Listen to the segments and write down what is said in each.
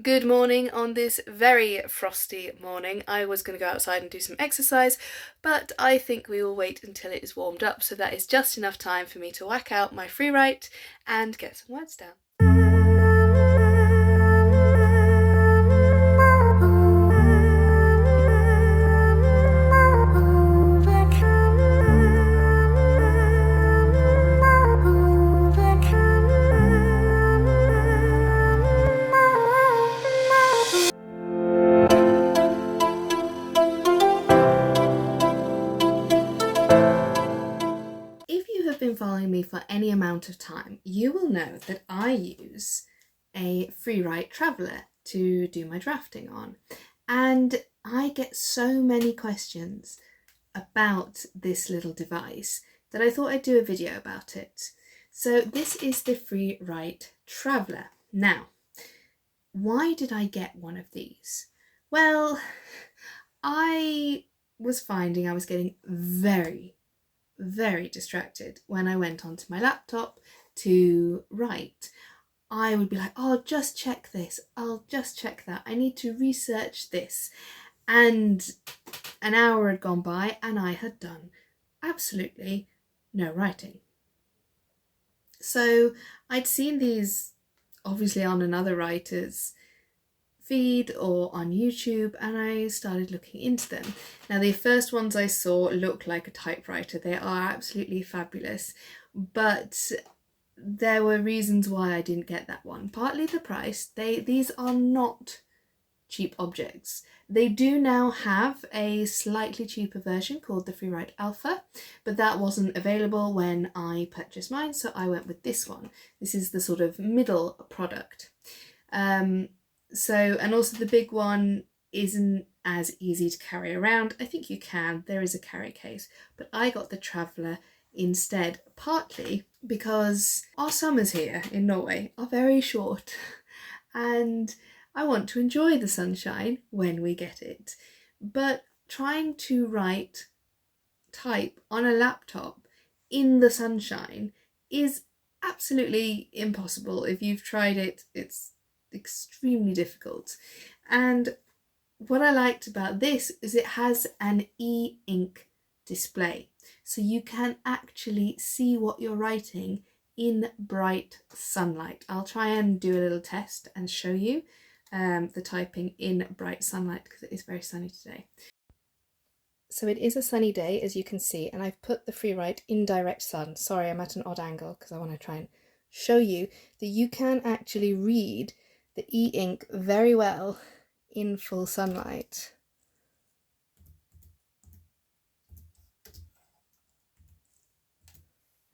Good morning on this very frosty morning. I was going to go outside and do some exercise, but I think we will wait until it is warmed up, so that is just enough time for me to whack out my free write and get some words down. Been following me for any amount of time, you will know that I use a Freewrite Traveler to do my drafting on, and I get so many questions about this little device that I thought I'd do a video about it. So this is the Freewrite Traveler. Now, why did I get one of these? Well, I was finding I was getting very distracted when I went onto my laptop to write. I would be like, oh, I'll just check this, I'll just check that, I need to research this. And an hour had gone by and I had done absolutely no writing. So I'd seen these obviously on another writer's feed or on YouTube, and I started looking into them. Now, the first ones I saw look like a typewriter. They are absolutely fabulous, but there were reasons why I didn't get that one. Partly the price. These are not cheap objects. They do now have a slightly cheaper version called the Freewrite Alpha, but that wasn't available when I purchased mine, so I went with this one. This is the sort of middle product. And also the big one isn't as easy to carry around. I think you can, there is a carry case, but I got the Traveller instead, partly because our summers here in Norway are very short and I want to enjoy the sunshine when we get it. But trying to type on a laptop in the sunshine is absolutely impossible. If you've tried it, it's extremely difficult. And what I liked about this is it has an e-ink display, so you can actually see what you're writing in bright sunlight. I'll try and do a little test and show you the typing in bright sunlight because it is very sunny today. So it is a sunny day, as you can see, and I've put the Freewrite in direct sun. Sorry, I'm at an odd angle because I want to try and show you that you can actually read the e-ink very well in full sunlight.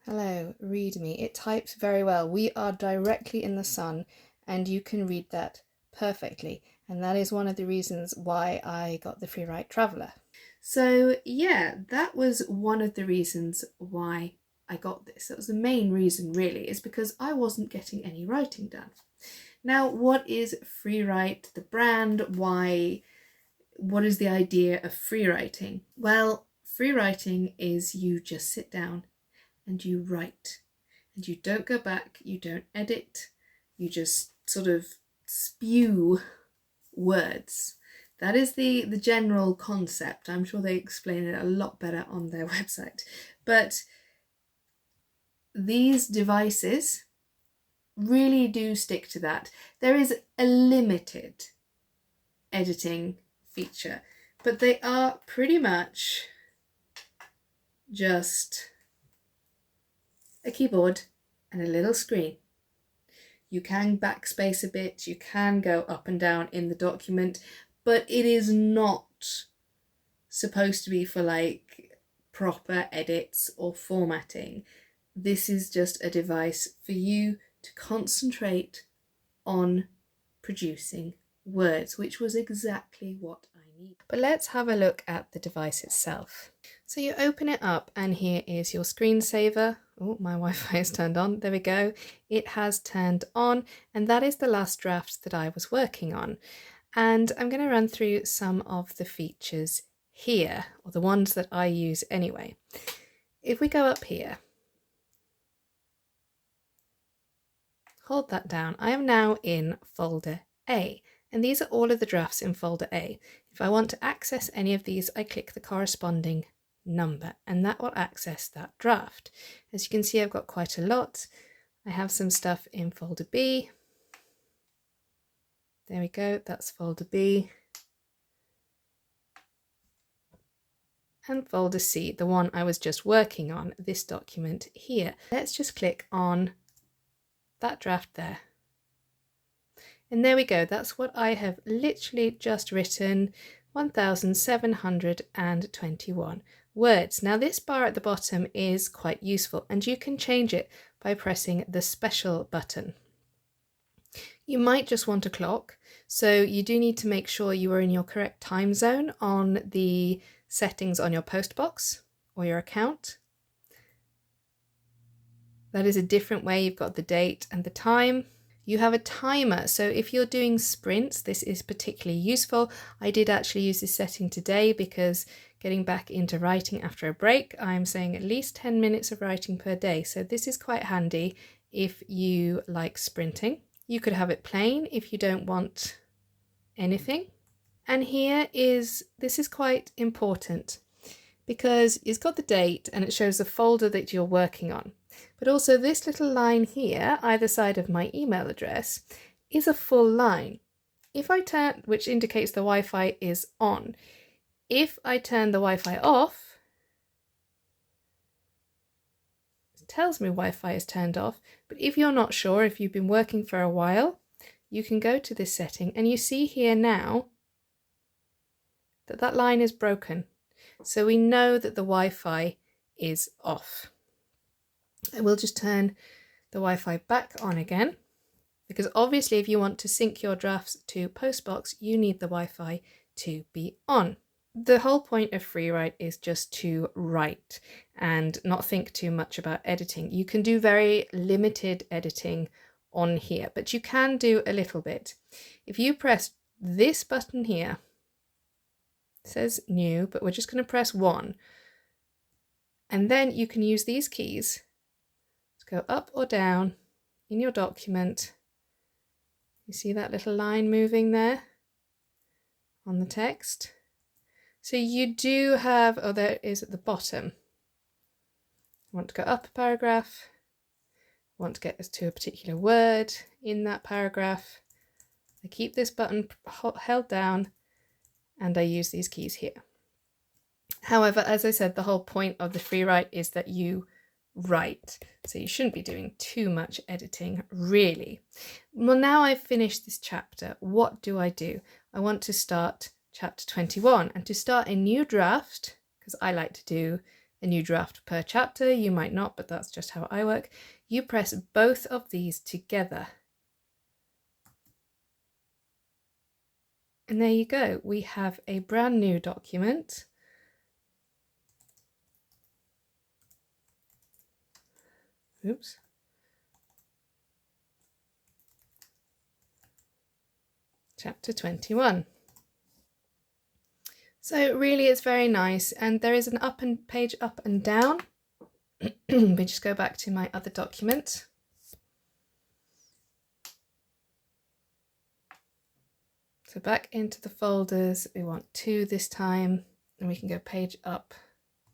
Hello, read me. It types very well. We are directly in the sun and you can read that perfectly. And that is one of the reasons why I got the Freewrite Traveler. So yeah, that was one of the reasons why I got this. That was the main reason really, is because I wasn't getting any writing done. Now, what is Freewrite, the brand? What is the idea of free writing? Well, free writing is you just sit down and you write, and you don't go back, you don't edit, you just sort of spew words. That is the general concept. I'm sure they explain it a lot better on their website. But these devices really do stick to that. There is a limited editing feature, but they are pretty much just a keyboard and a little screen. You can backspace a bit, you can go up and down in the document, but it is not supposed to be for like proper edits or formatting. This is just a device for you to concentrate on producing words, which was exactly what I need. But let's have a look at the device itself. So you open it up and here is your screensaver. Oh, my Wi-Fi is turned on. There we go. It has turned on, and that is the last draft that I was working on. And I'm going to run through some of the features here, or the ones that I use anyway. If we go up here, hold that down. I am now in folder A. And these are all of the drafts in folder A. If I want to access any of these, I click the corresponding number and that will access that draft. As you can see, I've got quite a lot. I have some stuff in folder B. There we go, that's folder B. And folder C, the one I was just working on, this document here. Let's just click on that draft there. And there we go, that's what I have literally just written, 1721 words. Now this bar at the bottom is quite useful and you can change it by pressing the special button. You might just want a clock, so you do need to make sure you are in your correct time zone on the settings on your Postbox or your account. That is a different way. You've got the date and the time. You have a timer, so if you're doing sprints, this is particularly useful. I did actually use this setting today because getting back into writing after a break, I'm saying at least 10 minutes of writing per day, so this is quite handy if you like sprinting. You could have it plain if you don't want anything. And this is quite important because it's got the date and it shows the folder that you're working on. But also this little line here, either side of my email address, is a full line. If I turn, which indicates the Wi-Fi is on. If I turn the Wi-Fi off, it tells me Wi-Fi is turned off. But if you're not sure, if you've been working for a while, you can go to this setting and you see here now that that line is broken. So we know that the Wi-Fi is off. I will just turn the Wi-Fi back on again, because obviously if you want to sync your drafts to Postbox, you need the Wi-Fi to be on. The whole point of Freewrite is just to write and not think too much about editing. You can do very limited editing on here, but you can do a little bit. If you press this button here, it says new, but we're just going to press 1. And then you can use these keys to go up or down in your document. You see that little line moving there on the text? So you do have, oh, there it is at the bottom. I want to go up a paragraph. I want to get us to a particular word in that paragraph. I keep this button held down and I use these keys here. However, as I said, the whole point of the Freewrite is that you write. So you shouldn't be doing too much editing, really. Well, now I've finished this chapter, what do? I want to start chapter 21, and to start a new draft, because I like to do a new draft per chapter, you might not, but that's just how I work, you press both of these together. And there you go, we have a brand new document. Oops. Chapter 21. So really it's very nice, and there is an page up and down. We just go back to my other document. So back into the folders, we want 2 this time, and we can go page up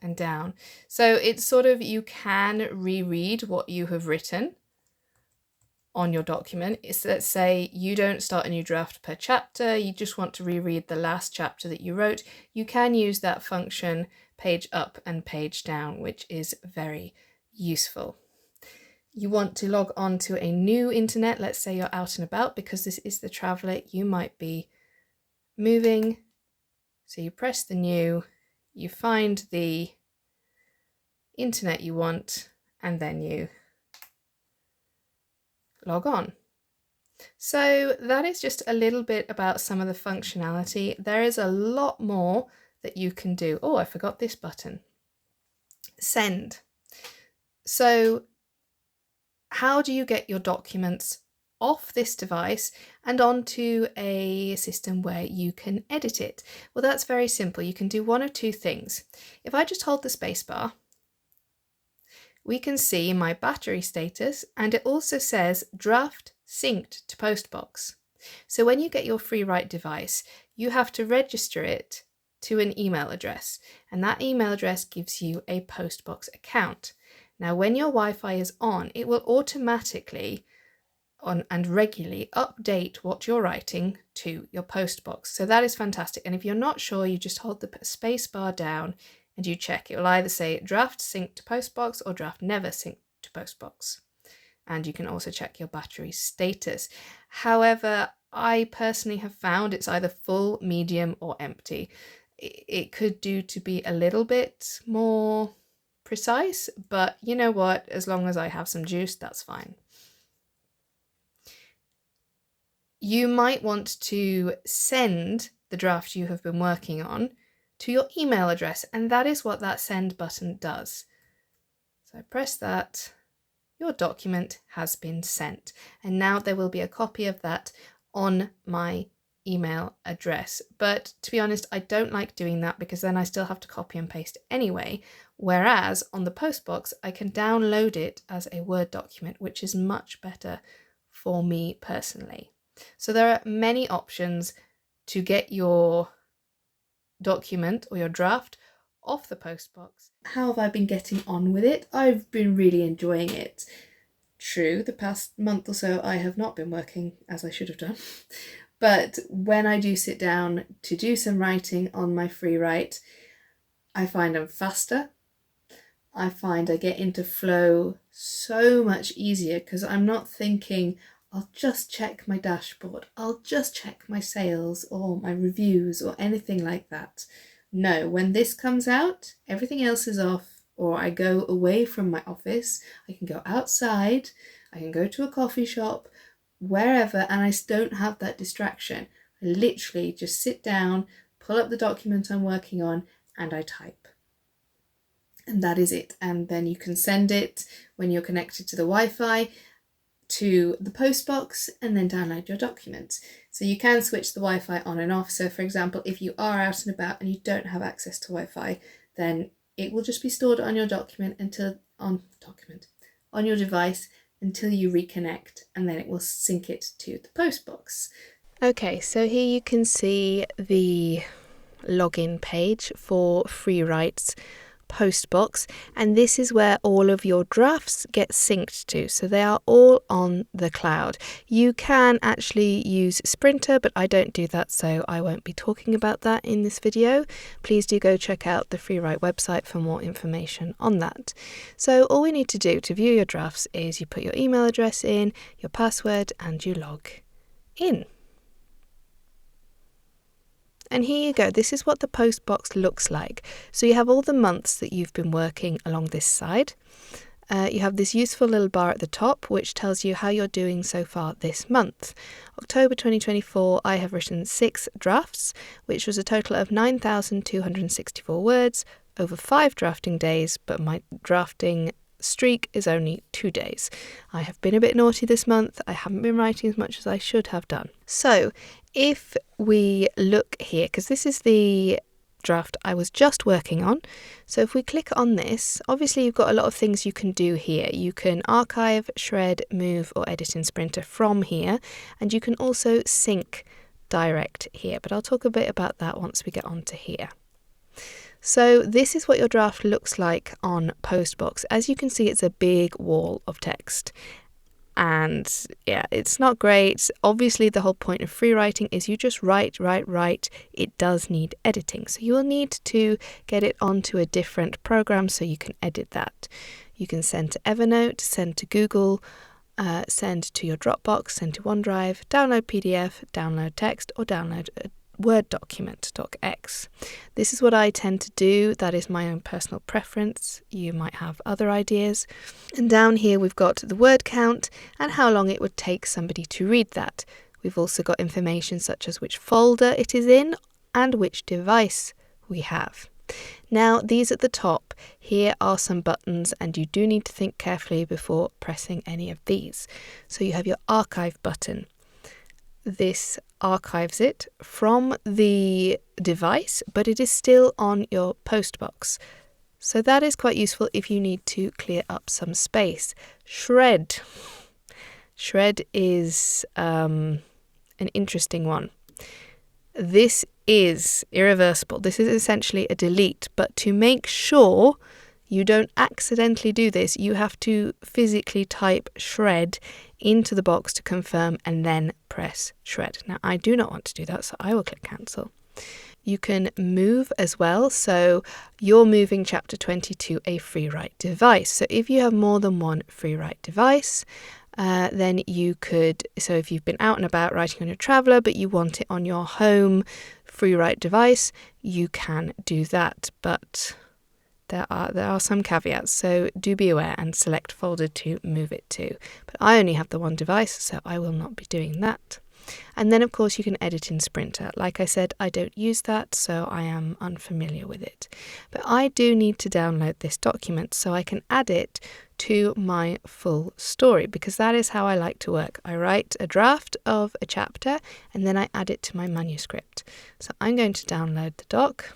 and down. So it's sort of, you can reread what you have written on your document. It's, let's say you don't start a new draft per chapter, you just want to reread the last chapter that you wrote, you can use that function page up and page down, which is very useful. You want to log on to a new internet, let's say you're out and about, because this is the Traveler, you might be moving, so you press the new, you find the internet you want, and then you log on. So that is just a little bit about some of the functionality. There is a lot more that you can do. Oh, I forgot this button. Send. So how do you get your documents off this device and onto a system where you can edit it? Well, that's very simple. You can do one of 2 things. If I just hold the spacebar, we can see my battery status, and it also says draft synced to Postbox. So when you get your Freewrite device, you have to register it to an email address, and that email address gives you a Postbox account. Now, when your Wi-Fi is on, it will automatically and regularly update what you're writing to your Postbox. So that is fantastic. And if you're not sure, you just hold the space bar down and you check. It will either say draft sync to Postbox or draft never sync to Postbox. And you can also check your battery status. However, I personally have found it's either full, medium, or empty. It could do to be a little bit more precise, but you know what? As long as I have some juice, that's fine. You might want to send the draft you have been working on to your email address, and that is what that send button does. So I press that. Your document has been sent, and now there will be a copy of that on my email address. But to be honest, I don't like doing that because then I still have to copy and paste anyway, whereas on the Postbox I can download it as a Word document, which is much better for me personally. So there are many options to get your document or your draft off the Postbox. How have I been getting on with it? I've been really enjoying it. True, the past month or so I have not been working as I should have done, but when I do sit down to do some writing on my Freewrite, I find I'm faster. I find I get into flow so much easier because I'm not thinking, I'll just check my dashboard, I'll just check my sales or my reviews or anything like that. No, when this comes out, everything else is off, or I go away from my office, I can go outside, I can go to a coffee shop, wherever, and I don't have that distraction. I literally just sit down, pull up the document I'm working on, and I type. And that is it. And then you can send it when you're connected to the Wi-Fi to the Postbox and then download your documents. So you can switch the Wi-Fi on and off. So for example, if you are out and about and you don't have access to Wi-Fi, then it will just be stored on your document on your device until you reconnect, and then it will sync it to the Postbox. Okay, so here you can see the login page for Freewrite's Postbox, and this is where all of your drafts get synced to, so they are all on the cloud. You can actually use Sprinter, but I don't do that, so I won't be talking about that in this video. Please do go check out the Freewrite website for more information on that. So all we need to do to view your drafts is you put your email address in, your password, and you log in. And here you go, this is what the Postbox looks like. So you have all the months that you've been working along this side. You have this useful little bar at the top, which tells you how you're doing so far this month. October 2024, I have written 6 drafts, which was a total of 9,264 words over 5 drafting days, but my drafting streak is only 2 days. I have been a bit naughty this month. I haven't been writing as much as I should have done. So if we look here, because this is the draft I was just working on. So if we click on this, obviously you've got a lot of things you can do here. You can archive, shred, move, or edit in Sprinter from here, and you can also sync direct here, but I'll talk a bit about that once we get onto here. So this is what your draft looks like on Postbox. As you can see, it's a big wall of text. And yeah, it's not great. Obviously, the whole point of free writing is you just write. It does need editing. So you will need to get it onto a different program so you can edit that. You can send to Evernote, send to Google, send to your Dropbox, send to OneDrive, download PDF, download text, or download a Word document, docx. This is what I tend to do. That is my own personal preference. You might have other ideas. And down here we've got the word count and how long it would take somebody to read that. We've also got information such as which folder it is in and which device we have. Now these at the top, here are some buttons, and you do need to think carefully before pressing any of these. So you have your archive button. This archives it from the device, but it is still on your Postbox. So that is quite useful if you need to clear up some space. Shred. Shred is a an interesting one. This is irreversible. This is essentially a delete, but to make sure you don't accidentally do this, you have to physically type shred into the box to confirm and then press shred. Now, I do not want to do that, so I will click cancel. You can move as well, so you're moving chapter 20 to a Freewrite device. So if you have more than one Freewrite device, then you could, so if you've been out and about writing on your Traveler, but you want it on your home Freewrite device, you can do that. But there are some caveats, so do be aware and select folder to move it to. But I only have the one device, so I will not be doing that. And then, of course, you can edit in Sprinter. Like I said, I don't use that, so I am unfamiliar with it. But I do need to download this document so I can add it to my full story, because that is how I like to work. I write a draft of a chapter and then I add it to my manuscript. So I'm going to download the doc.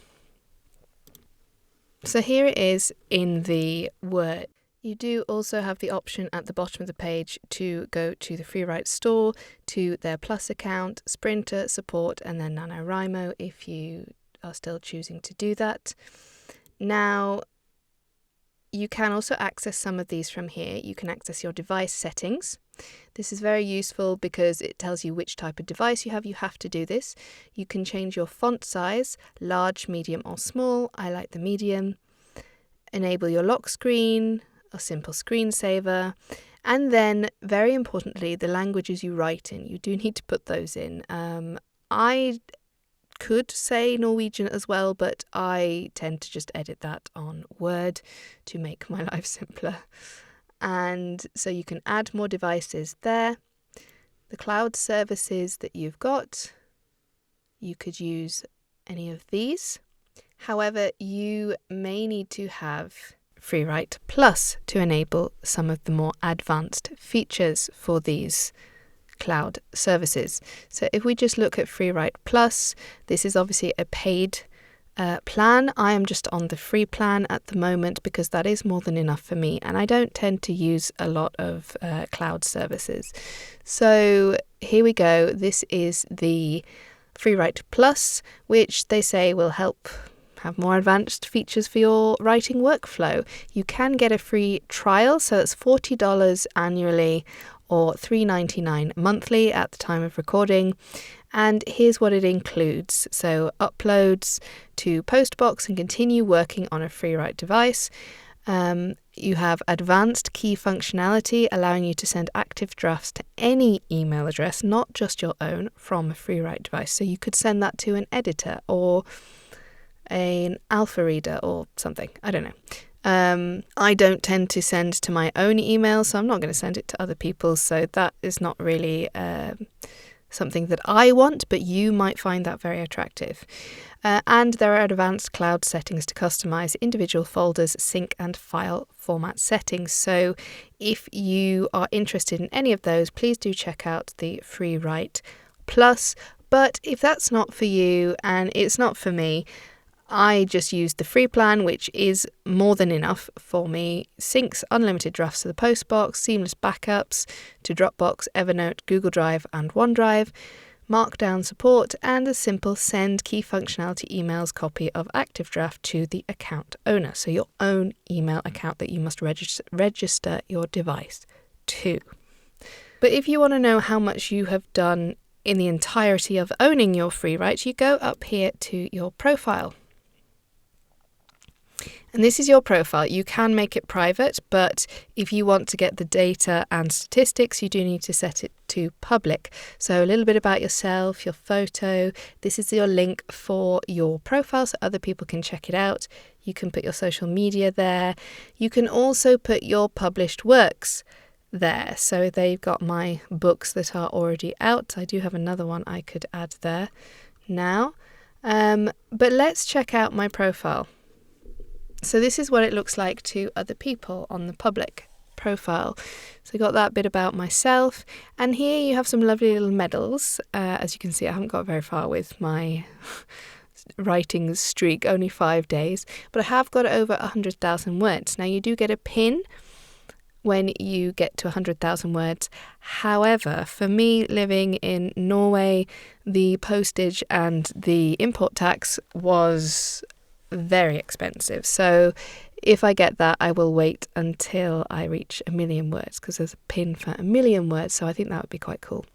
So here it is in the Word. You do also have the option at the bottom of the page to go to the Freewrite store, to their Plus account, Sprinter, support, and then NaNoWriMo if you are still choosing to do that. Now, you can also access some of these from here. You can access your device settings. This is very useful because it tells you which type of device you have. You have to do this. You can change your font size, large, medium, or small. I like the medium. Enable your lock screen, a simple screensaver, and then very importantly the languages you write in. You do need to put those in. I could say Norwegian as well, but I tend to just edit that on Word to make my life simpler. And so you can add more devices there. The cloud services that you've got, you could use any of these. However, you may need to have Freewrite Plus to enable some of the more advanced features for these cloud services. So if we just look at Freewrite Plus, this is obviously a paid plan. I am just on the free plan at the moment because that is more than enough for me, and I don't tend to use a lot of cloud services. So here we go. This is the Freewrite Plus, which they say will help have more advanced features for your writing workflow. You can get a free trial, so it's $40 annually or $3.99 monthly at the time of recording. And here's what it includes. So uploads to Postbox and continue working on a Freewrite device. You have advanced key functionality, allowing you to send active drafts to any email address, not just your own, from a Freewrite device. So you could send that to an editor or an alpha reader or something. I don't know. I don't tend to send to my own email, so I'm not going to send it to other people's. So that is not really something that I want, but you might find that very attractive. And there are advanced cloud settings to customize individual folders, sync and file format settings. So if you are interested in any of those, please do check out the Freewrite Plus. But if that's not for you and it's not for me, I just used the free plan, which is more than enough for me. Syncs unlimited drafts to the Postbox, seamless backups to Dropbox, Evernote, Google Drive and OneDrive, Markdown support, and a simple send key functionality emails copy of active draft to the account owner. So your own email account that you must register your device to. But if you want to know how much you have done in the entirety of owning your Freewrite, you go up here to your profile. And this is your profile. You can make it private, but if you want to get the data and statistics, you do need to set it to public. So a little bit about yourself, your photo. This is your link for your profile so other people can check it out. You can put your social media there. You can also put your published works there. So they've got my books that are already out. I do have another one I could add there now. But let's check out my profile. So this is what it looks like to other people on the public profile. So I got that bit about myself, and here you have some lovely little medals. As you can see, I haven't got very far with my writing streak, only 5 days, but I have got over 100,000 words. Now you do get a pin when you get to 100,000 words. However, for me living in Norway, the postage and the import tax was very expensive. So if I get that, I will wait until I reach 1,000,000 words, because there's a pin for 1,000,000 words, so I think that would be quite cool.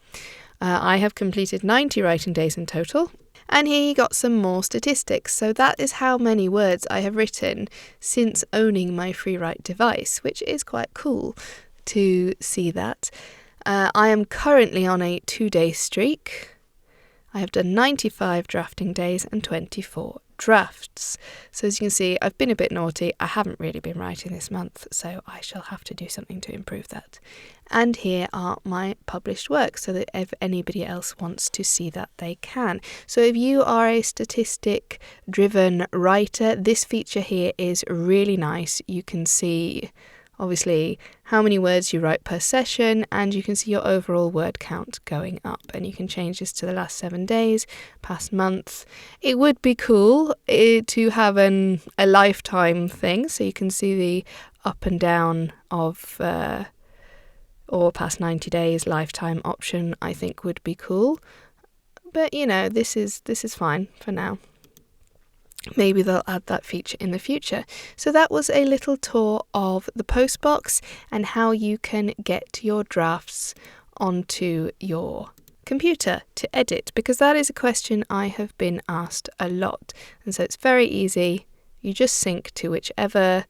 I have completed 90 writing days in total. And here you got some more statistics. So that is how many words I have written since owning my Freewrite device, which is quite cool to see that. I am currently on a 2-day streak. I have done 95 drafting days and 24 drafts. So as you can see, I've been a bit naughty. I haven't really been writing this month, so I shall have to do something to improve that. And here are my published works, so that if anybody else wants to see that, they can. So if you are a statistic-driven writer, this feature here is really nice. You can see, obviously, how many words you write per session, and you can see your overall word count going up. And you can change this to the last 7 days, past month. It would be cool to have a lifetime thing, so you can see the up and down of... or past 90 days lifetime option, I think would be cool. But you know, this is fine for now. Maybe they'll add that feature in the future. So that was a little tour of the Postbox and how you can get your drafts onto your computer to edit, because that is a question I have been asked a lot. And so it's very easy. You just sync to whichever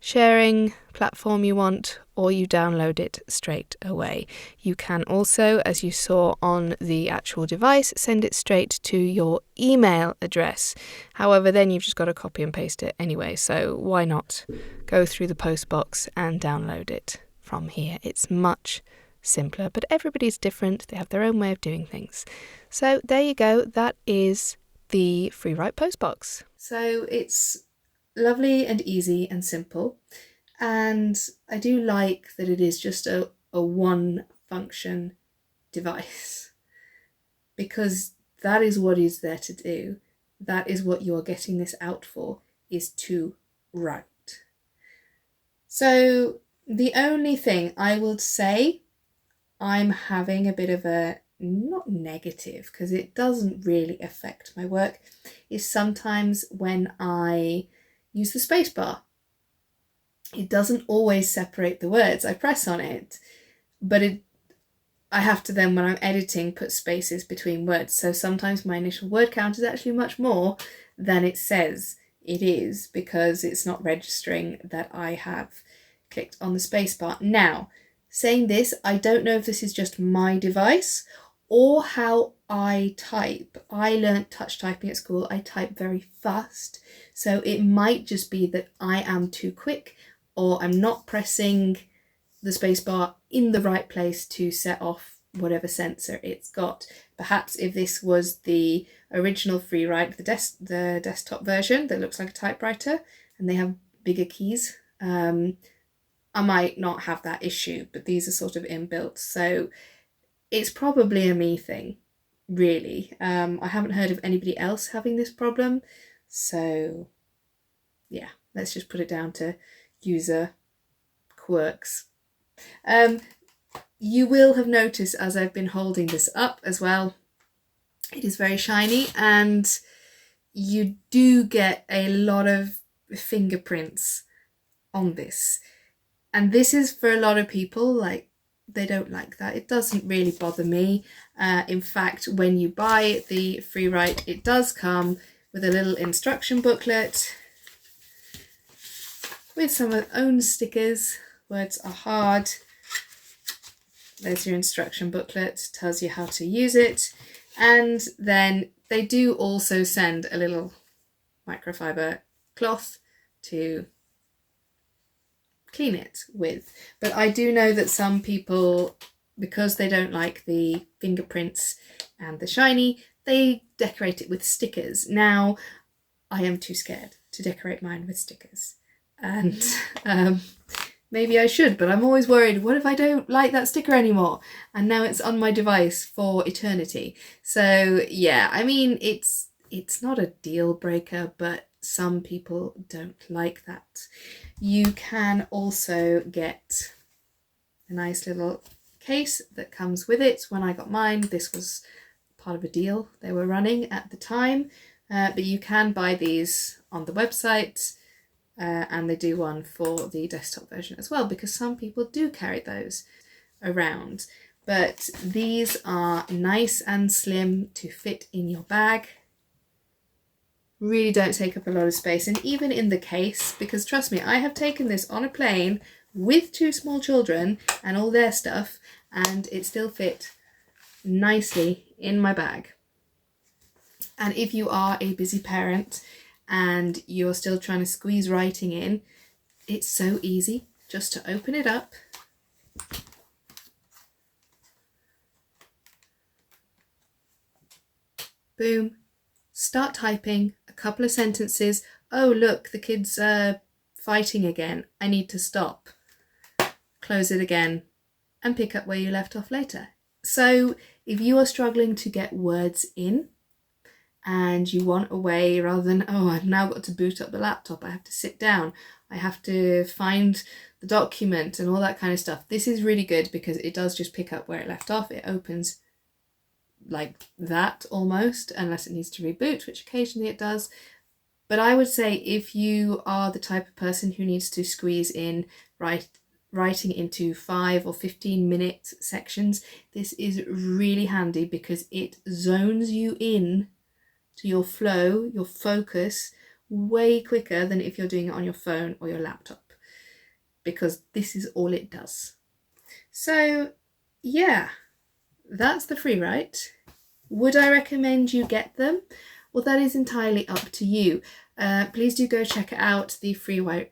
sharing platform you want, or you download it straight away. You can also, as you saw on the actual device, send it straight to your email address. However, then you've just got to copy and paste it anyway, so why not go through the Postbox and download it from here? It's much simpler, but everybody's different. They have their own way of doing things. So there you go. That is the Freewrite Postbox. So it's lovely and easy and simple, and I do like that it is just a one function device, because that is what is there to do. That is what you are getting this out for, is to write. So the only thing I would say I'm having a bit of a, not negative, because it doesn't really affect my work, is sometimes when I use the spacebar. It doesn't always separate the words. I press on it, but I have to then, when I'm editing, put spaces between words. So sometimes my initial word count is actually much more than it says it is, because it's not registering that I have clicked on the spacebar. Now, saying this, I don't know if this is just my device or how I type. I learnt touch typing at school. I type very fast. So it might just be that I am too quick, or I'm not pressing the spacebar in the right place to set off whatever sensor it's got. Perhaps if this was the original Freewrite, the desktop version that looks like a typewriter and they have bigger keys, I might not have that issue, but these are sort of inbuilt. So it's probably a me thing, really. I haven't heard of anybody else having this problem. So yeah, let's just put it down to user quirks. You will have noticed as I've been holding this up as well, it is very shiny, and you do get a lot of fingerprints on this. And this is for a lot of people, like, they don't like that. It doesn't really bother me. In fact, when you buy the Freewrite, it does come with a little instruction booklet with some of own stickers. Words are hard. There's your instruction booklet, tells you how to use it. And then they do also send a little microfiber cloth to clean it with. But I do know that some people, because they don't like the fingerprints and the shiny, they decorate it with stickers. Now, I am too scared to decorate mine with stickers. And maybe I should, but I'm always worried, what if I don't like that sticker anymore? And now it's on my device for eternity. So yeah, I mean, it's not a deal breaker, but some people don't like that. You can also get a nice little case that comes with it. When I got mine, this was part of a deal they were running at the time, but you can buy these on the website, and they do one for the desktop version as well, because some people do carry those around. But these are nice and slim to fit in your bag. Really don't take up a lot of space, and even in the case, because trust me, I have taken this on a plane with 2 small children and all their stuff, and it still fit nicely in my bag. And if you are a busy parent and you're still trying to squeeze writing in, it's so easy just to open it up, boom, start typing a couple of sentences. Oh look, the kids are fighting again, I need to stop. Close it again and pick up where you left off later. So if you are struggling to get words in and you want a way, rather than, oh, I've now got to boot up the laptop, I have to sit down, I have to find the document and all that kind of stuff, this is really good because it does just pick up where it left off. It opens like that almost, unless it needs to reboot, which occasionally it does. But I would say if you are the type of person who needs to squeeze in writing into 5 or 15 minute sections, this is really handy because it zones you in to your flow, your focus, way quicker than if you're doing it on your phone or your laptop, because this is all it does. So yeah, that's the Freewrite. Would I recommend you get them? Well, that is entirely up to you. Please do go check out the Freewrite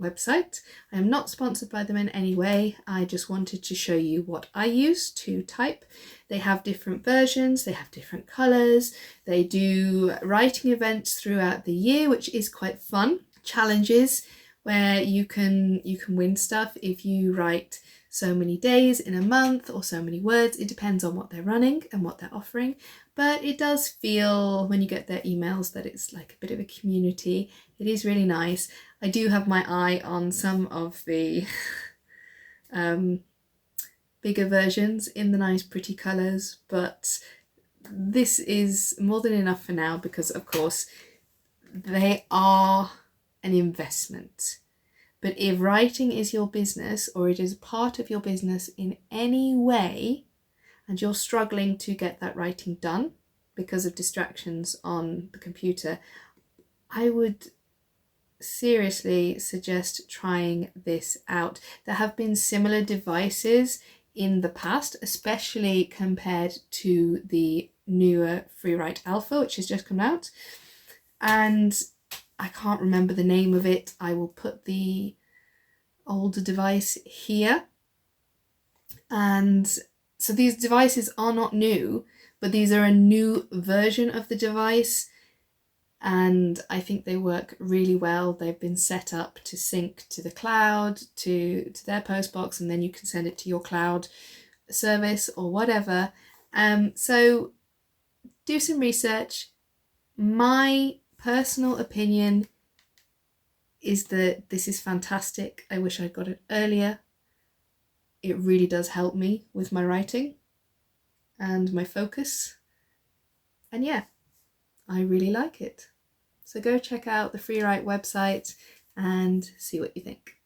website. I am not sponsored by them in any way. I just wanted to show you what I use to type. They have different versions, they have different colours, they do writing events throughout the year, which is quite fun. Challenges where you can win stuff if you write so many days in a month or so many words. It depends on what they're running and what they're offering, but it does feel, when you get their emails, that it's like a bit of a community. It is really nice. I do have my eye on some of the bigger versions in the nice pretty colours, but this is more than enough for now because, of course, they are an investment. But if writing is your business, or it is part of your business in any way, and you're struggling to get that writing done because of distractions on the computer, I would seriously suggest trying this out. There have been similar devices in the past, especially compared to the newer Freewrite Alpha, which has just come out. And I can't remember the name of it. I will put the older device here. And so these devices are not new, but these are a new version of the device. And I think they work really well. They've been set up to sync to the cloud, to their Postbox, and then you can send it to your cloud service or whatever. So do some research. My personal opinion is that this is fantastic. I wish I'd got it earlier. It really does help me with my writing and my focus. And yeah, I really like it. So go check out the Freewrite website and see what you think.